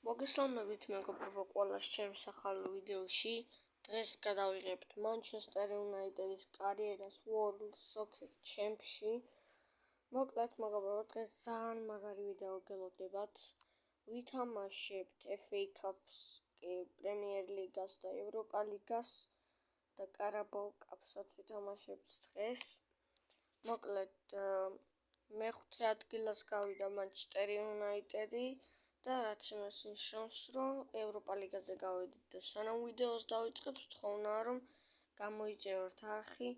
მოგესალმებით მეგობრებო ყველას ჩემს ახალ ვიდეოში. დღეს გადავიღებთ Manchester United-ის კარიერას World Soccer Championship-ში. მოკლედ მეგობრებო, დღეს ძალიან მაგარი ვიდეო გელოდებათ. ვითამაშებთ FA Cup-ს, Premier League-ას და Europa League-ას და Carabao Cup-საც ვითამაშებთ დღეს. მოკლედ მეხუთე ადგილას გავიდა Manchester United-ი. და რაც იმას ნიშნავს, რომ ევროპა ლიგაზე გავედით და სანამ ვიდეოს დავიწყებთ, თხოვნა რომ გამოიწეროთ არხი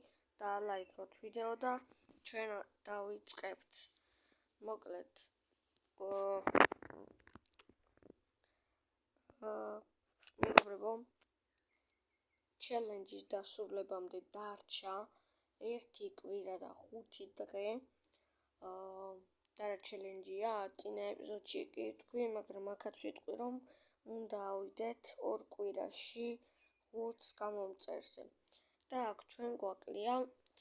და ლაიქოთ ვიდეო და ჩვენ დავიწყებთ. მოკლედ მეგობრებო, ჩელენჯის დასრულებამდე დარჩა 1 კვირა და 5 დღე. და რა ჩელენჯია? წინა ეპიზოდში კი თქვი, მაგრამ აქაც ვიტყვი, რომ უნდა ავიდეთ 2 კვირაში 5 გამომწერზე. და აქ ჩვენ გვაკლია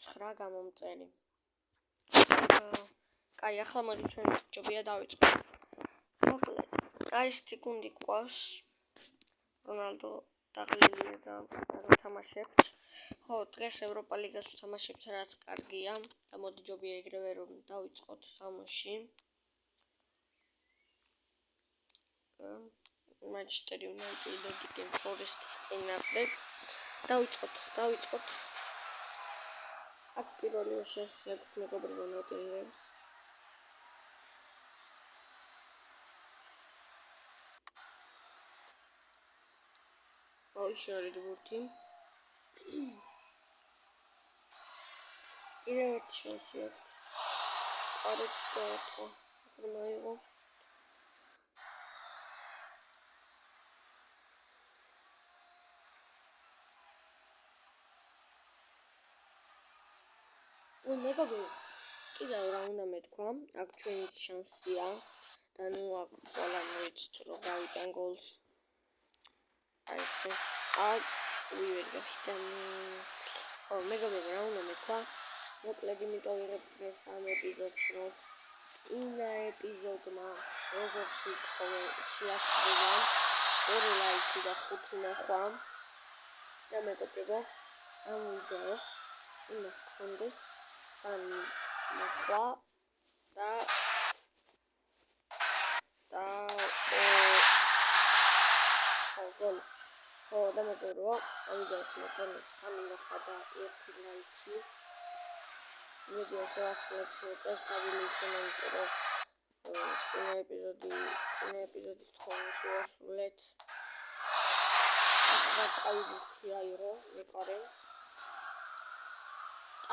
9 გამომწერი. კაი, ახლა მოდი ჩვენ ჯობია დავიწყოთ. მოკლედ, ესეთი გუნდი გვყავს. რონალდო დაღლილია და ვთამაშებთ. ხო, დღეს ევროპა ლიგას ვთამაშებთ, რაც კარგია. და მოდი ჯობია ეგრევე რომ დავიწყოთ სამოში. Manchester United და Nottingham Forest-ის წინააღმდეგ. დავიწყოთ. აქ პირველი შესაძლებლად მეგობრებო Nottingham-ს. მოიშორეთ ბურთი. კიდევ ერთი შანსი აქვს. კარებს დაარტყა. მაგრამ აიღო. მეგობრებო, კიდევ რა უნდა მეთქვა? აქ ჩვენი შანსია და ნუ აქ ყველა მოიცით რომ გავიტან გოლს. აი ესე. ვერ გაშთან. ხო, მეგობრებო, რა უნდა მეთქვა? მოკლედ იმიტომ ვიღებთ დღეს ამ ეპიზოდს, რომ წინა ეპიზოდმა როგორც ვთხოვე შეასრულა 2 ლაიქი და 5 ნახვა. და მეგობრებო, ამ ვიდეოს უნდა გქონდეს 3 ნახვა და ხო და მეგობრებო, ამ ვიდეოს უნდა გქონდეს 3 ნახვა და 1 ლაიქი. ვიდეო შეასრულეთ წესდები იმიტომ რომ წინა ეპიზოდის თხოვნა შეასრულეთ. ახლა წავიდით აირო, მეკარე.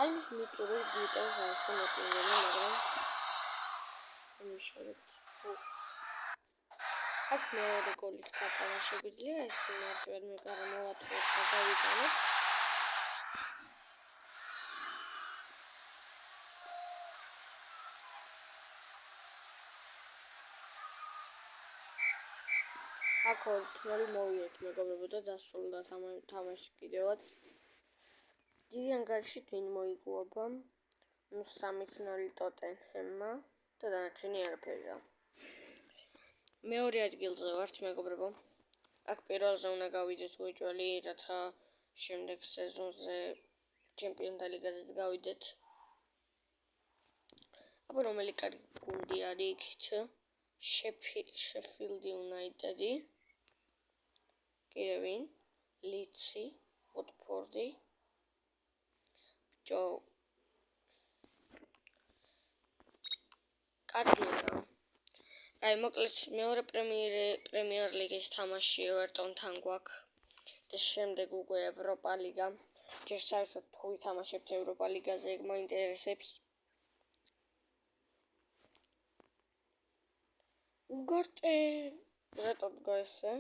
აიმის მიწური გიტანს ასე მოკინგები, მაგრამ ვიშორებთ. აქ მეორე გოლით გატანა შეგვიძლია, ეს მარტივად მეკარე მოვატყუოთ და გავიტანოთ. აქ 2-0 მოვიეთ მეგობრებო და დასრულდა თამაში კიდევაც. დიდი ანგარიშით ვინ მოიგუობა? 3-0 ტოტენჰემმა და დანარჩენი არაფერია. მეორე ადგილზე ვართ მეგობრებო. აქ პირველზე უნდა გავიდეთ გვეჭველი, რათა შემდეგ სეზონზე ჩემპიონთა ლიგაზეც გავიდეთ. აბა რომელი კარგი გუნდი არის იქით? Sheffield United-ი. კიდევ ვინ? Leeds-ი, Watford-ი. კარგია. აი, მოკლედ მეორე პრემიერ ლიგის თამაში Everton-თან გვაქვს. და შემდეგ უკვე ევროპა ლიგა. ჯერ საერთოდ თუ ვითამაშებთ ევროპა ლიგაზე, ეგ მაინტერესებს. უგარტე რატო დგა ესე?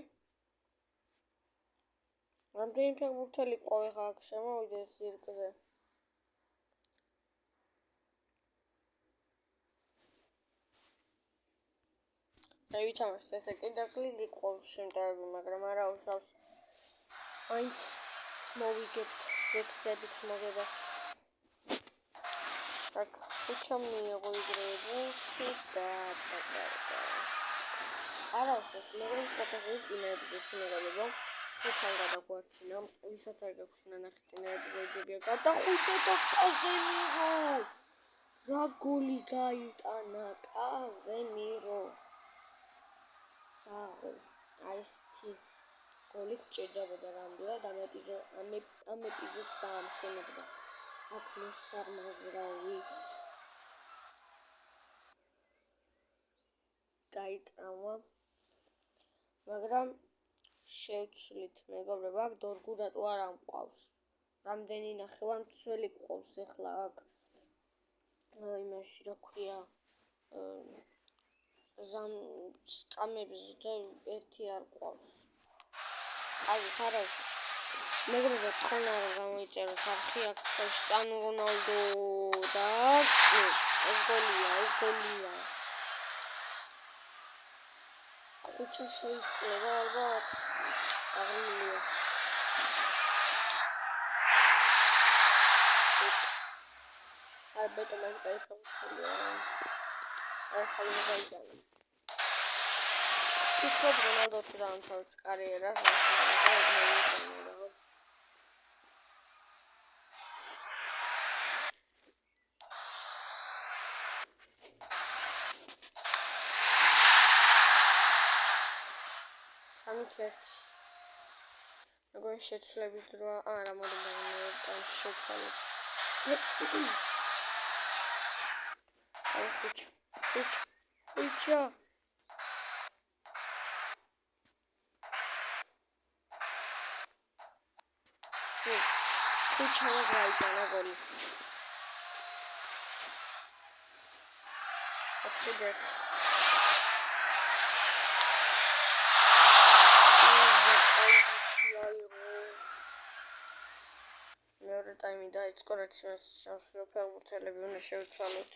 რამდენი ფეხბურთელი ყავი ხა აქ შემოვიდეს ზირკზე. აი ვითამაშეთ ესე კიდევ კლინი ყავს შემტევები, მაგრამ არა უშავს. მაინც მოვიგებთ ვეცდებით მოგებას. აქ უჩამ მიიღო იგრეებო და არავის მაგრამ ფოტოშოპის წინაებზეც მეგობრებო ხუთთან გადაგვარჩინა ვისაც არ გაქვს ნანახი წინაებზეებია გადახუთა და კაზემირო რა გოლი გაიტანა კაზემირო საღო აი ესეთი გოლი გჭირდებოდა რამდენად ამ ეპიზოდს დაამშვენებდა აქ მოსარმაზრავი დაიტანა მაგრამ შევცვლით მეგობრებო აქ დორგურატო არ ამყავს რამდენი ნახევარმცველი ყავს ახლა აქ იმაში რა ქვია სკამებზე და ერთი არ ყავს აი ხარავს მეგობრებო თხოვნ არ გამოიწეროთ არხი აქ კრისტიანო რონალდო და ეს გოლია ხუჩა შეიძლება ალბათ აღრილია ალბათ მას გაიფრთხილია აი ხალხი გაიგალა ფიქრობ რონალდო თუ დაამთავრებს კარიერას სამით როგორ შეცვლების დროა არა მოდი შევცვალოთ აი ხუჩა ხუჩა გაიტანა გოლი აფრიდე მეორე ტაიმი დაიწყო რაც შემსრულებელ ფეხბურთელები უნდა შევცვალოთ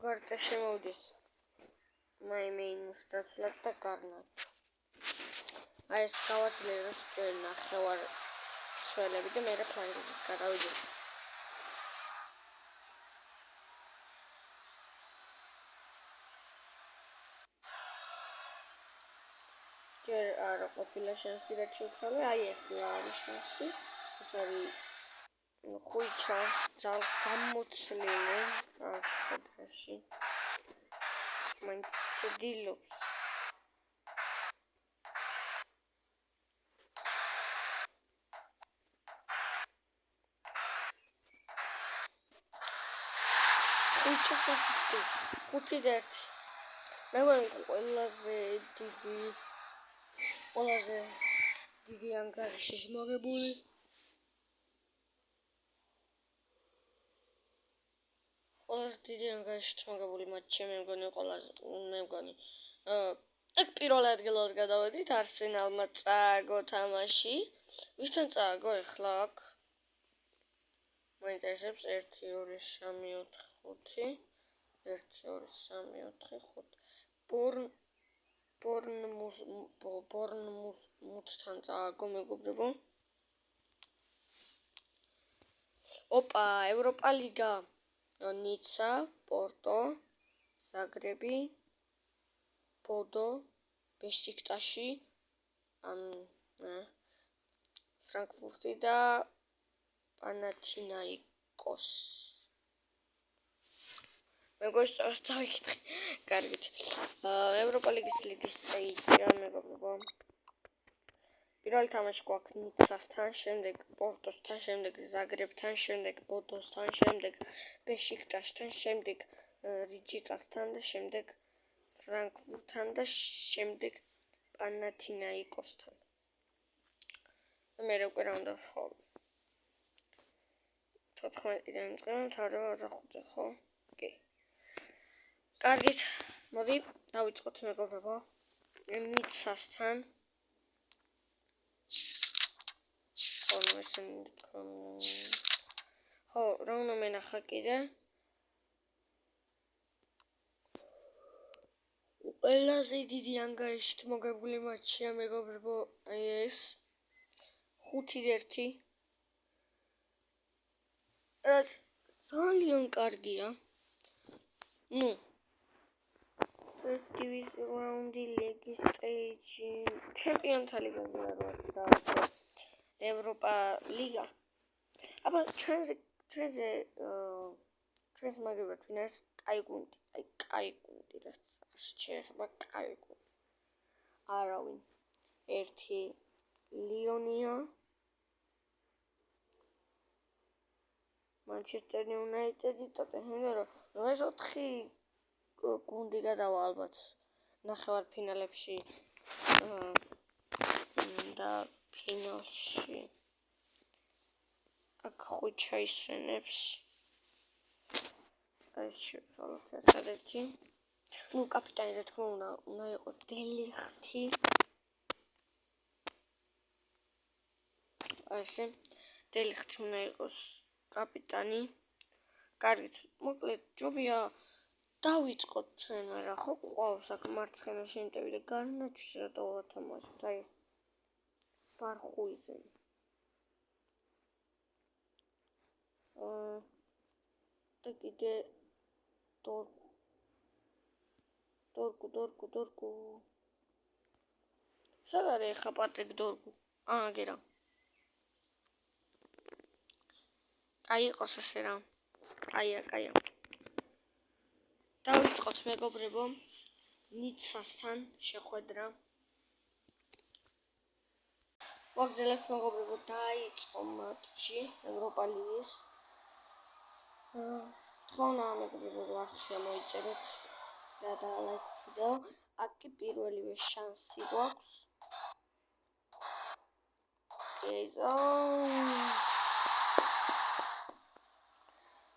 უგარტა შემოვიდეს მაიმეინუს დაცვლად და გარნაჩო აი ეს გავაძლიერე რომ ძველი ნახევარ ცველები და მერე ფლანგების გადავიდეთ ჯერ არ ყოფილა შანსი რაც შევცვალე აი ეს არის შანსი ეს არის ხუჩა ძალიან გამოცლილი ამ შეხვედრაში მაინც ცდილობს ხუჩას ასისტი 5-1 მეგონი ყველაზე დიდი ანგარიშის მოგებული მატჩი მე მგონი ეგ პირველ ადგილას გადავედით არსენალმა წააგო თამაში ვისთან წააგო ეხლა აქ მაინტერესებს 1-2-3-4-5 ბორნმუთთან წააგო მეგობრებო ოპა ევროპა ლიგა ნიცა პორტო ზაგრები ბოდო ბეშიქტაში ფრანკფურტი და პანათინაიკოს მეგობრებო სწორად დავიკითხე კარგით ევროპა ლიგის წეიჭია მეგობრებო პირველი თამაში გვაქვს ნიცასთან, შემდეგ პორტოსთან, შემდეგ ზაგრებთან, შემდეგ ბოდოსთან, შემდეგ ბეშიქტაშთან, შემდეგ რიჯიკასთან და შემდეგ ფრანკფურტთან და შემდეგ პანათინაიკოსთან. მე უკვე რა უნდა ხო? 14-დან იმწყება, მთავრდება 25-ზე, ხო? კი. კარგით, მოდი დავიწყოთ მეგობრებო. ნიცასთან ხო, რა უნდა მენახა კიდე? ყველაზე დიდი ანგარიშით მოგებული მატჩია მეგობრებო, აი ეს 5-1 რაც ძალიან კარგია. ნუ First division round-ი, league stage-ი, ჩემპიონთა ლიგაზე ვარ და ევროპა ლიგა. აბა ჩვენს მაგებად ვინას კაი გუნდი, რაც შეეხება კაი გუნდი. არავინ. ერთი ლიონია, Manchester United-ი, Tottenham-ი, რომ ეს 4 გუნდი გადავა ალბათ ნახევარფინალებში და ფინალში. აქ ხვიჩა ისვენებს. აი შევცვალოთ ერთადერთი. ნუ კაპიტანი რა თქმა უნდა იყოს დელიხტი. აი ესე დელიხტი უნდა იყოს კაპიტანი. კარგით, მოკლედ ჯობია დავიწყოთ ჩვენ, მაგრამ ხო ყავს აქ მარცხენა შემტევი და განაჩვენს რატო ვათამაშოთ აი ეს ბარხუიზე. და კიდე დორგუ. სად არის ხა პატრიკ დორგუ? გერა. აი იყოს ესე რა. კაია. დავიწყოთ მეგობრებო ნიცასთან შეხვედრა. ვაგზელებთ მეგობრებო დაიწყო მატჩი ევროპა ლიგის. თხოვნა მეგობრებო რომ ახლა მოიწეროთ და დალაიქოთ ვიდეო. აქ კი პირველივე შანსი გვაქვს.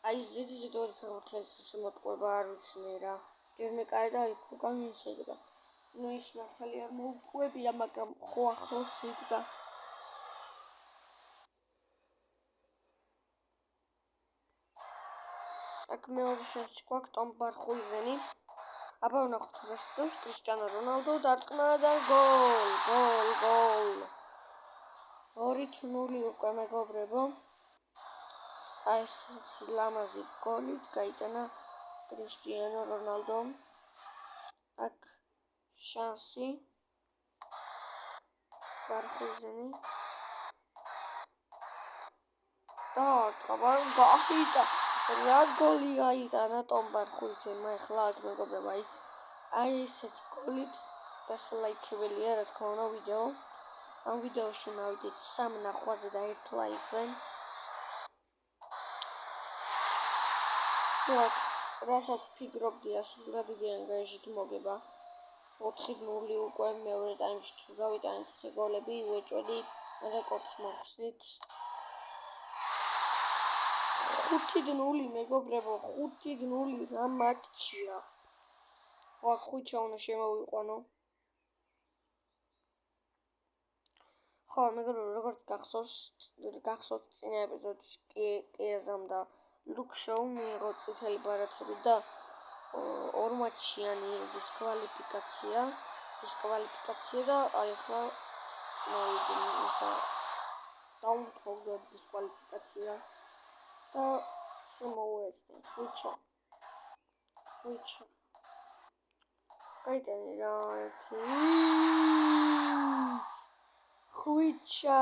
აი ზედი ორი ფეხბურთელის შემოტყვება არ ვიცი მე რა. ჯერმე კაი და იქ უკან მისედგა. ნუ ის მართალი არ მოუყვებია, მაგრამ ხო ახლოს იდგა. აქ მეორე შანსი გვაქვს ტომ ბარხუიზენი. აბა ვნახოთ რა სწავს კრისტიანო რონალდო დარტყმა და გოლ. 2-0 უკვე მეგობრებო. აი ეს ლამაზი გოლით გაიტანა კრისტიანო რონალდომ. აქ შანსი ბარხუიზენი და რა გოლი გაიტანა ტომ ბარხუიზენმა ახლა აქ მეგობრებო აი ესეთი გოლით დასალაიქებელია რა თქმა უნდა ვიდეო. ამ ვიდეოში მოვიდეთ 3 ნახვაზე და 1 ლაიქზე. აქ რასაც ფიქრობდი ასულად დიდი ანგარიშით მოგება. 4-0 უკვე მეორე ტაიმში თუ გავიტანეთ ეს გოლები, უეჭველი რეკორდს მოხსნით. 5-0 მეგობრებო, 5-0 რა მატჩია. აქ ხვიჩა უნდა შემოვიყვანო. ხო მეგობრებო, როგორც გახსოვთ წინა ეპიზოდში კიეზამ და ლუქსოუმ მიიღო წითელი ბარათები და 2 მატჩიანი დისკვალიფიკაცია და აი ახლა მოვიდა დაუმთავრდა დისკვალიფიკაცია და შემოუერთდა ხვიჩა. გაიტანი რა ერთი ხვიჩა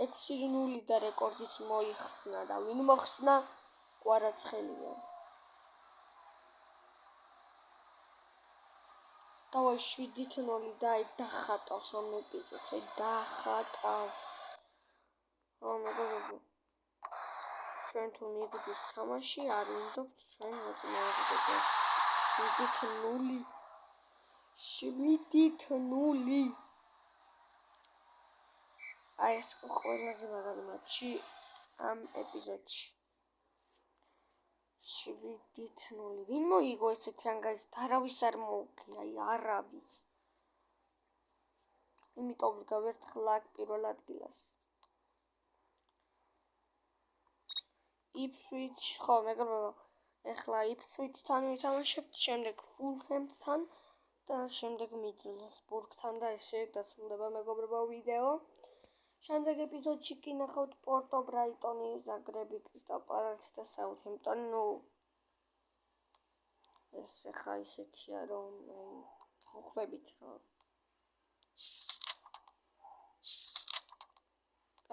6-0 და რეკორდიც მოიხსნა და ვინ მოხსნა? კვარაცხელია. დავაი 7-0 და აი დახატავს ამ ეპიზოდს, დახატავს. მეგობრებო, ჩვენ თუ მიგდის თამაში არ ვინდობთ ჩვენ მოწინააღმდეგეს. 7-0. აი ეს ყველაზე მაგარი მატჩი ამ ეპიზოდში. 7-0. ვინ მოიგო ესეთი ანგარიშით? არავის არ მოუგია, არავის. იმიტომ გავერთხლა აქ პირველ ადგილას. Ipswich, ხო მეგობრებო, ეხლა Ipswich-თან ვითამაშებთ, შემდეგ Fulham-თან და შემდეგ Middlesbrough-თან და ესე დასრულდება მეგობრებო ვიდეო. შემდეგ ეპიზოდში გინახავთ პორტო ბრაიტონი, ზაგრები, კრისტალ პალასი და საუთჰემპტონი. ეს ხა ისეთია რომ ხვდებით რა.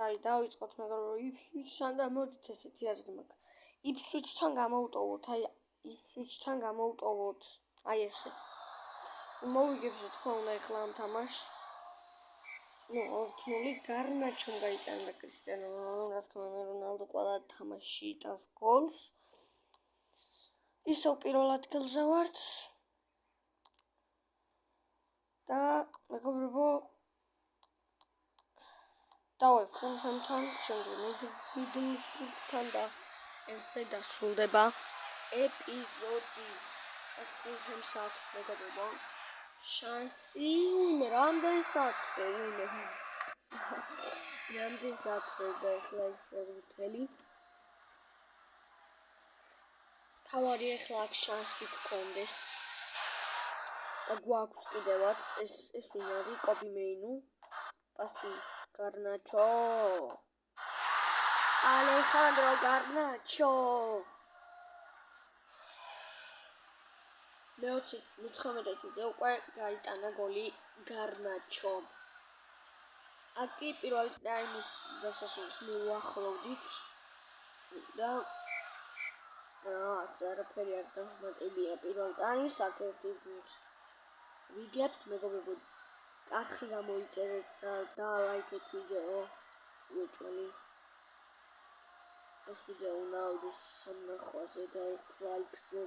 აი დავიწყოთ მეგობრებო იფსვიჩთან და მოდით ესეთი აზრი მაქვს. იფსვიჩთან გამოვტოვოთ. აი ესე. მოვიგებ რა თქმა უნდა ახლა ამ თამაშს. 2-0 გარნაჩომ გაიტანა კრისტიანო რა თქმა უნდა რონალდო ყველა თამაშში იტანს გოლს. ისევ პირველ ადგილზე ვართ. და მეგობრებო დავე ფულჰემთან, შემდეგ მიდლსბრუთთან და ესე დასრულდება ეპიზოდი. ფულჰემს აქვს მეგობრებო შანსი ვინმე რამდენი საათრე და ახლა ის მეგობრთელი თავარი ახლა აქ შანსი გქონდეს და გვაქვს კიდევაც ეს ვინ არის კობი მეინუ პასი გარნაჩო ალეხანდრო გარნაჩო მე-19 უკვე გაიტანა გოლი გარნაჩომ. აკი პირველ ტაიმის დასასრულს მივახლოვდით და არაფერი არ დამატებია პირველ ტაიმს აქ ერთის გულს ვიგებთ მეგობრებო არხი გამოიწერეთ და ლაიქეთ ვიდეო უეჭველი ეს ვიდეო უნდა ავიდეს სამნახვაზე და ერთ ლაიქზე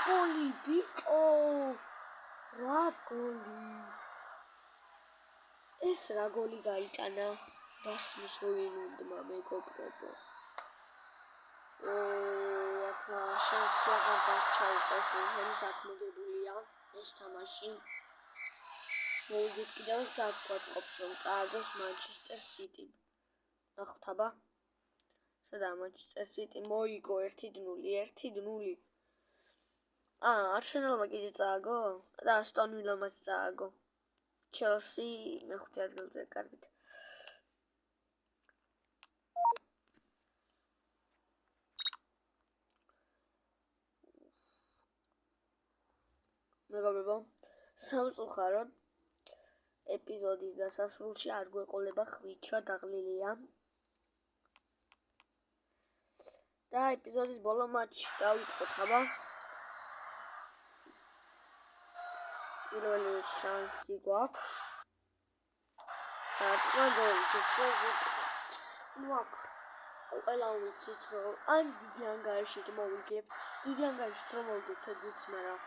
გოლი ბიჭო რა გოლი ეს რა გოლი გაიტანა რასმუს ჰოილუნდმა მეგობრებო ახლა შანსი აღარ დარჩაუყოს ფულჰემს აქ მოგებულია ეს თამაში მოვიდეთ კიდევ დაგვაწყობს რომ წააგოს მანჩესტერ სიტიმ ნახოთ აბა სადა მანჩესტერ სიტი მოიგო 1-0 არსენალმა კიდე წააგო და ასტონ ვილამაც წააგო ჩელსი მეხუთე ადგილზე კარგით მეგობრებო სამწუხაროდ ეპიზოდის დასასრულში არ გვეყოლება ხვიჩა დაღლილია და ეპიზოდის ბოლო მატჩი დავიწყოთ აბა პირველი შანსი გვაქვს და თქვა გოლი ჩეზიკ აქ ყველა ვიცით რომ ან დიდი ანგარიშით მოვიგებთ თედვიც მაგრამ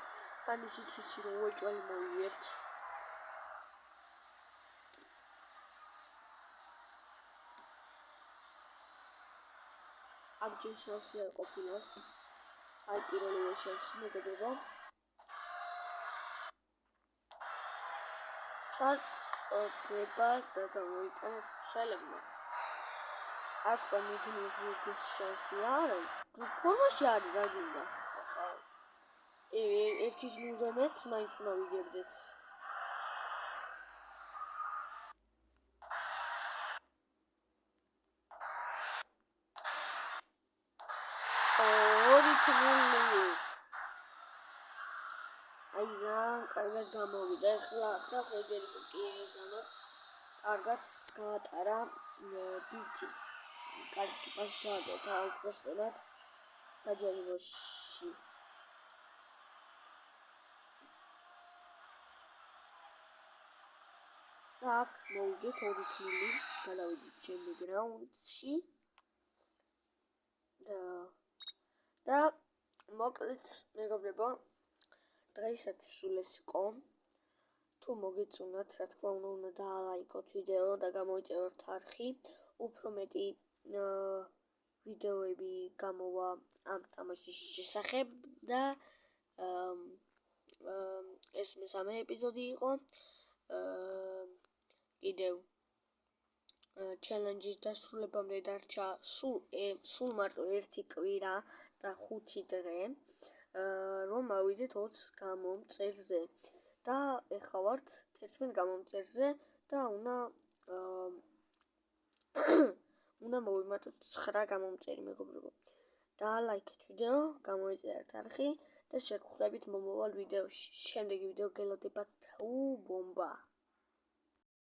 ან ისიც ვიცი რომ უეჭველი მოვიგებთ აქ ჯერ შანსი არ ყოფილა აი პირველი შანსი მეგობრებო ჩატება და გამოიტანეთ მცველებმა აქ მიდლსბურგის შანსი არის ფორმაში არის რა გინდა ხა 1-0 მეც მაინც უნდა ვიგებდეთ კარგად გამოვიდა ახლა და ფედერიკო კიეზანაც კარგად გაატარა ბურთი კარგი პასი გააკეთა უბრალოდ საჯარიმოში და აქ მოვიგეთ 2-0 გადავიდით შემდეგ რაუნდში და მოკლედ მეგობრებო დღეისათვის სულ ეს იყო თუ მოგეწონათ რა თქმა უნდა დაალაიქოთ ვიდეო და გამოიწეროთ არხი უფრო მეტი ვიდეოები გამოვა ამ თამაშის შესახებ და ეს მესამე ეპიზოდი იყო კიდევ ჩელენჯის დასრულებამდე დარჩა სულ მარტო 1 კვირა და 5 დღე, რომ ავიდეთ 20 გამომწერზე და ეხლა ვართ 11 გამომწერზე და უნდა მოვიმატოთ 9 გამომწერი მეგობრებო. დაალაიქეთ ვიდეო, გამოიწერეთ არხი და შეგხვდებით მომავალ ვიდეოში. შემდეგი ვიდეო გელოდებათ ბომბა.